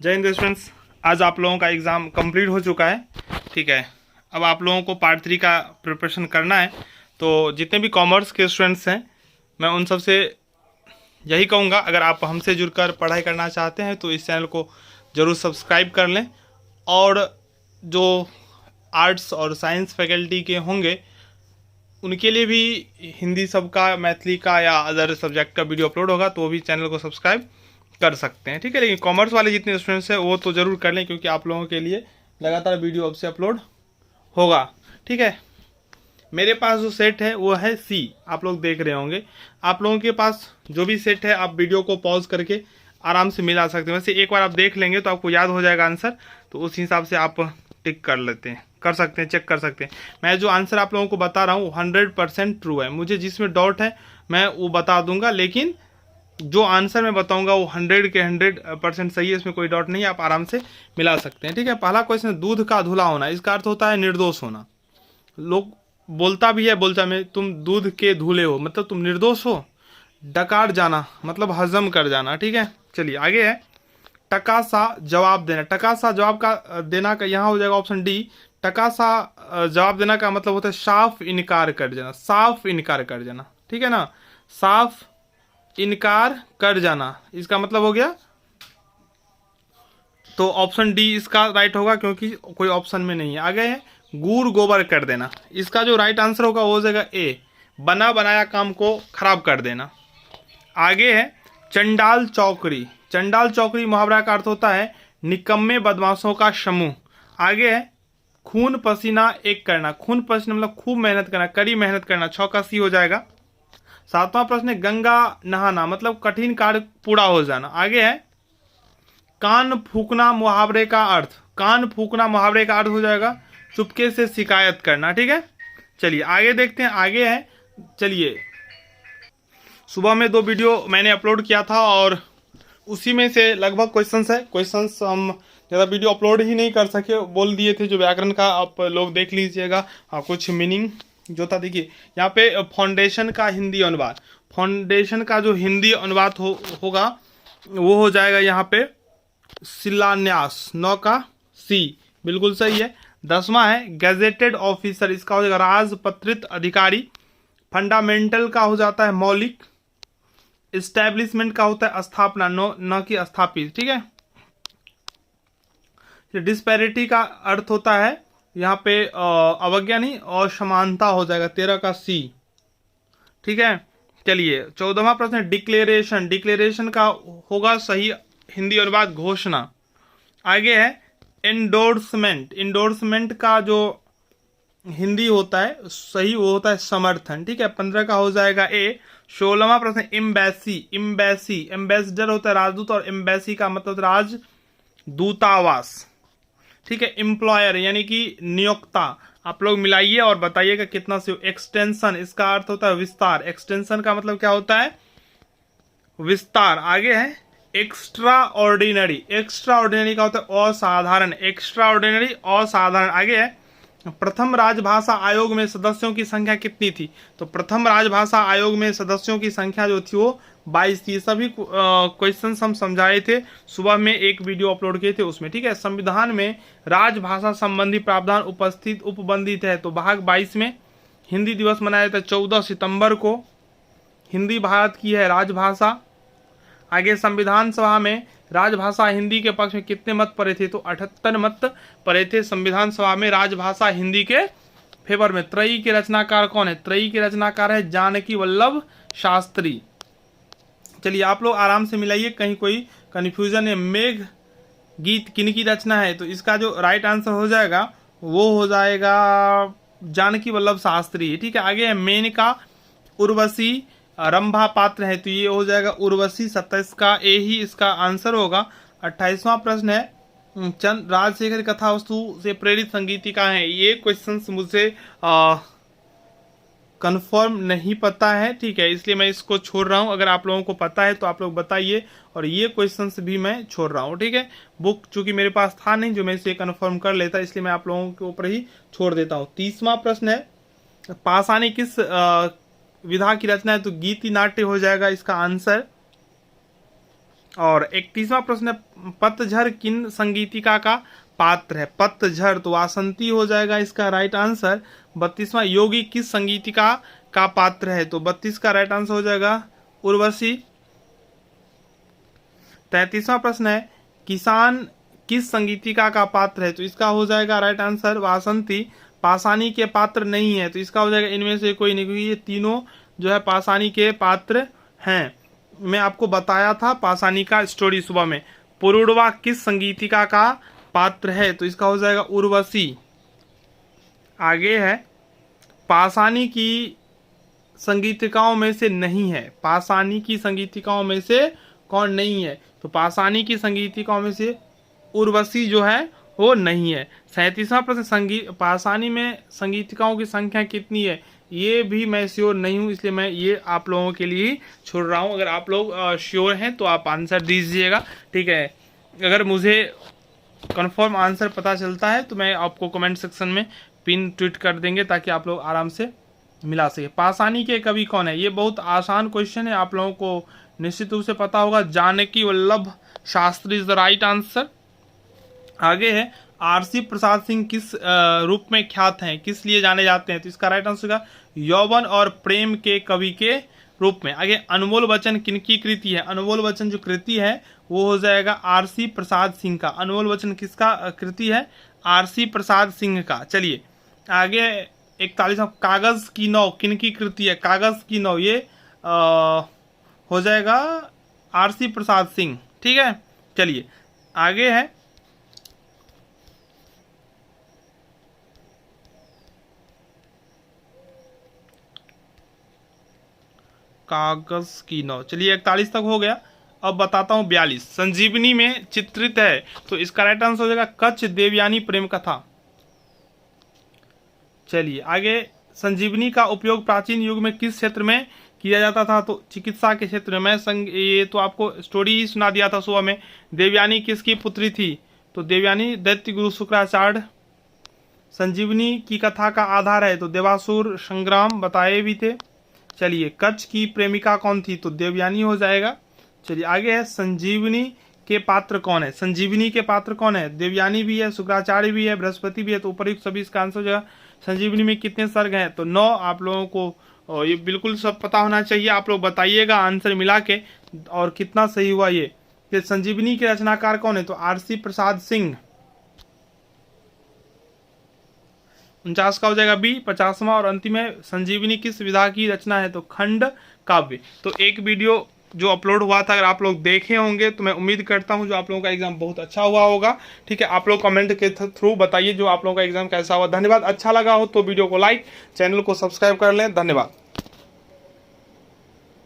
जय हिंद स्टूडेंट्स। आज आप लोगों का एग्ज़ाम कंप्लीट हो चुका है। ठीक है, अब आप लोगों को पार्ट 3 का प्रिपरेशन करना है। तो जितने भी कॉमर्स के स्टूडेंट्स हैं, मैं उन सब से यही कहूँगा, अगर आप हमसे जुड़कर पढ़ाई करना चाहते हैं तो इस चैनल को ज़रूर सब्सक्राइब कर लें। और जो आर्ट्स और साइंस फैकल्टी के होंगे उनके लिए भी हिंदी सबका, मैथिली का या अदर सब्जेक्ट का वीडियो अपलोड होगा, तो वो भी चैनल को सब्सक्राइब कर सकते हैं। ठीक है, लेकिन कॉमर्स वाले जितने स्टूडेंट्स हैं वो तो ज़रूर कर लें, क्योंकि आप लोगों के लिए लगातार वीडियो अब से अपलोड होगा। ठीक है, मेरे पास जो सेट है वो है सी, आप लोग देख रहे होंगे। आप लोगों के पास जो भी सेट है आप वीडियो को पॉज करके आराम से मिला सकते हैं। वैसे एक बार आप देख लेंगे तो आपको याद हो जाएगा आंसर, तो उस हिसाब से आप टिक कर लेते हैं, कर सकते हैं, चेक कर सकते हैं। मैं जो आंसर आप लोगों को बता रहा हूँ 100% ट्रू है। मुझे जिसमें डाउट है मैं वो बता दूंगा, लेकिन जो आंसर मैं बताऊंगा वो 100 के 100% सही है, इसमें कोई डाउट नहीं है, आप आराम से मिला सकते हैं। ठीक है, पहला क्वेश्चन, दूध का धुला होना, इसका अर्थ होता है निर्दोष होना। लोग बोलता भी है बोलचा में, तुम दूध के धुले हो, मतलब तुम निर्दोष हो। डकार जाना मतलब हजम कर जाना। ठीक है, चलिए आगे है, टका सा जवाब देना। टका सा जवाब का देना का यहाँ हो जाएगा ऑप्शन डी। टका सा जवाब देना का मतलब होता है साफ इनकार कर जाना, साफ इनकार कर जाना। ठीक है ना, साफ इनकार कर जाना, इसका मतलब हो गया। तो ऑप्शन डी इसका राइट होगा, क्योंकि कोई ऑप्शन में नहीं है। आगे है गूड़ गोबर कर देना, इसका जो राइट आंसर होगा वो हो जाएगा ए, बना बनाया काम को खराब कर देना। आगे है चंडाल चौकड़ी। चंडाल चौकड़ी मुहावरा का अर्थ होता है निकम्मे बदमाशों का समूह। आगे है खून पसीना एक करना। खून पसीना मतलब खूब मेहनत करना, कड़ी मेहनत करना, 6 का सी हो जाएगा। 7वां प्रश्न है गंगा नहाना, मतलब कठिन कार्य पूरा हो जाना। आगे है कान फूकना मुहावरे का अर्थ। कान फूकना मुहावरे का अर्थ हो जाएगा चुपके से शिकायत करना। ठीक है, चलिए आगे देखते हैं। आगे है, चलिए सुबह में 2 वीडियो मैंने अपलोड किया था और उसी में से लगभग क्वेश्चंस है। क्वेश्चंस हम ज़्यादा वीडियो अपलोड ही नहीं कर सके, बोल दिए थे। जो व्याकरण का आप लोग देख लीजिएगा, कुछ मीनिंग जो था, देखिए यहाँ पे फाउंडेशन का हिंदी अनुवाद, फाउंडेशन का जो हिंदी अनुवाद होगा वो हो जाएगा यहाँ पे शिलान्यास। 9 का सी बिल्कुल सही है। 10वां है गैजेटेड ऑफिसर, इसका हो जाएगा राजपत्रित अधिकारी। फंडामेंटल का हो जाता है मौलिक। इस्टेब्लिशमेंट का होता है स्थापना, न कि स्थापित। ठीक है, डिस्पैरिटी का अर्थ होता है यहाँ पे अवज्ञा नहीं, असमानता हो जाएगा। 13 का सी। ठीक है, चलिए 14वां प्रश्न डिक्लेरेशन। डिक्लेरेशन का होगा सही हिंदी अनुवाद घोषणा। आगे है एंडोर्समेंट। एंडोर्समेंट का जो हिंदी होता है सही वो होता है समर्थन। ठीक है, 15 का हो जाएगा ए। 16वां प्रश्न एम्बेसी। एम्बेसी एम्बेसडर होता है राजदूत, और एम्बेसी का मतलब राजदूतावास। ठीक है, एम्प्लॉयर यानी कि नियोक्ता। आप लोग मिलाइए और बताइएगा कितना से। एक्सटेंशन, इसका अर्थ होता है विस्तार। एक्सटेंशन का मतलब क्या होता है, विस्तार। आगे है एक्स्ट्रा ऑर्डिनरी। एक्स्ट्रा ऑर्डिनरी का होता है असाधारण। एक्स्ट्रा ऑर्डिनरी असाधारण। आगे है प्रथम राजभाषा आयोग में सदस्यों की संख्या कितनी थी। तो प्रथम राजभाषा आयोग में सदस्यों की संख्या जो थी वो 22 थी। सभी क्वेश्चन हम समझाए थे, सुबह में एक वीडियो अपलोड किए थे उसमें। ठीक है, संविधान में राजभाषा संबंधी प्रावधान उपस्थित उपबंधित है। तो भाग 22 में हिंदी दिवस मनाया जाता है 14 सितंबर को। हिंदी भारत की है राजभाषा। आगे संविधान सभा में राजभाषा हिंदी के पक्ष में कितने मत पड़े थे, तो 78 मत पड़े थे संविधान सभा में राजभाषा हिंदी के फेवर में। त्रयी के रचनाकार कौन है, त्रयी के रचनाकार है जानकी वल्लभ शास्त्री। चलिए आप लोग आराम से मिलाइए, कहीं कोई कंफ्यूजन है। मेघ गीत किनकी रचना है, तो इसका जो राइट आंसर हो जाएगा वो हो जाएगा जानकी वल्लभ शास्त्री। ठीक है, आगे है मेनका उर्वशी रंभा पात्र है, तो ये हो जाएगा उर्वशी। 27 का ए ही इसका आंसर होगा। 28वां प्रश्न है चंद राजशेखर कथा वस्तु से प्रेरित संगीतिका है। ये क्वेश्चंस मुझे कंफर्म नहीं पता है। ठीक है, इसलिए मैं इसको छोड़ रहा हूं। अगर आप लोगों को पता है तो आप लोग बताइए, और ये क्वेश्चंस भी मैं छोड़ रहा हूं। ठीक है, बुक चूंकि मेरे पास था नहीं जो मैं इसे कंफर्म कर लेता, इसलिए मैं आप लोगों के ऊपर ही छोड़ देता हूं। 30वां प्रश्न है पाषाणी किस विधा की रचना है, तो गीति नाट्य हो जाएगा इसका आंसर। और 31वां प्रश्न है, पतझड़ किन संगीतिका का पात्र है? पतझड़ तो वासंती हो जाएगा इसका राइट आंसर। 32वां, योगी किस संगीतिका का पात्र है? तो 32 का राइट आंसर हो जाएगा उर्वशी। 33वां प्रश्न है, किसान किस संगीतिका का पात्र है? तो इसका हो जाएगा राइट आंसर वासंती। पासानी के पात्र नहीं है, तो इसका हो जाएगा इनमें से कोई नहीं, क्योंकि ये तीनों जो है पासानी के पात्र हैं। मैं आपको बताया था पासानी का स्टोरी सुबह में। पुरुड़वा किस संगीतिका का पात्र है? तो इसका हो जाएगा उर्वशी। आगे है, पासानी की संगीतिकाओं में से नहीं है। पासानी की संगीतिकाओं में से कौन नहीं है? तो पासानी की संगीतिकाओं में से उर्वशी जो है वो नहीं है। 37वां प्रश्न, पासानी में संगीतिकाओं की संख्या कितनी है? ये भी मैं श्योर नहीं हूँ, इसलिए मैं ये आप लोगों के लिए छोड़ रहा हूँ। अगर आप लोग श्योर हैं तो आप आंसर दीजिएगा, ठीक है। अगर मुझे कंफर्म आंसर पता चलता है तो मैं आपको कमेंट सेक्शन में पिन ट्वीट कर देंगे, ताकि आप लोग आराम से मिला सके। पासानी के कवि कौन है? ये बहुत आसान क्वेश्चन है, आप लोगों को निश्चित रूप से पता होगा। Janaki Vallabh Shastri is the right answer. आगे है, आरसी प्रसाद सिंह किस रूप में ख्यात हैं, किस लिए जाने जाते हैं? तो इसका राइट आंसर होगा यौवन और प्रेम के कवि के रूप में। आगे, अनमोल वचन किनकी कृति है? अनमोल वचन जो कृति है वो हो जाएगा आरसी प्रसाद सिंह का। अनमोल वचन किसका कृति है? आरसी प्रसाद सिंह का। चलिए आगे, 41वां, कागज की नाव किनकी कृति है? कागज की नाव ये हो जाएगा आरसी प्रसाद सिंह, ठीक है। चलिए आगे है, कागज की नाव। चलिए 41 तक हो गया। अब बताता हूँ 42, संजीवनी में चित्रित है, तो इसका राइट आंसर हो जाएगा कच्छ देवयानी प्रेम कथा। चलिए आगे, संजीवनी का उपयोग प्राचीन युग में किस क्षेत्र में किया जाता था? तो चिकित्सा के क्षेत्र में। ये तो आपको स्टोरी ही सुना दिया था सुबह में। देवयानी किसकी पुत्री थी? तो देवयानी दैत्य गुरु शुक्राचार्य। संजीवनी की कथा का आधार है, तो देवासुर संग्राम बताए भी थे। चलिए, कच्छ की प्रेमिका कौन थी? तो देवयानी हो जाएगा। चलिए आगे है, संजीवनी के पात्र कौन है? संजीवनी के पात्र कौन है? देवयानी भी है, शुक्राचार्य भी है, बृहस्पति भी है। तो उपयुक्त सभी इसका आंसर हो जाएगा। संजीवनी में कितने सर्ग हैं? तो 9। आप लोगों को ये बिल्कुल सब पता होना चाहिए। आप लोग बताइएगा आंसर मिला के, और कितना सही हुआ ये। संजीवनी के रचनाकार कौन है? तो आरसी प्रसाद सिंह। 49 का हो जाएगा बी। 50वां और अंतिम है, संजीवनी किस विधा की रचना है? तो खंड काव्य। तो एक वीडियो जो अपलोड हुआ था, अगर आप लोग देखे होंगे तो मैं उम्मीद करता हूं जो आप लोगों का एग्जाम बहुत अच्छा हुआ होगा, ठीक है। आप लोग कमेंट के थ्रू बताइए जो आप लोगों का एग्जाम कैसा हुआ। धन्यवाद। अच्छा लगा हो तो वीडियो को लाइक, चैनल को सब्सक्राइब कर लें। धन्यवाद।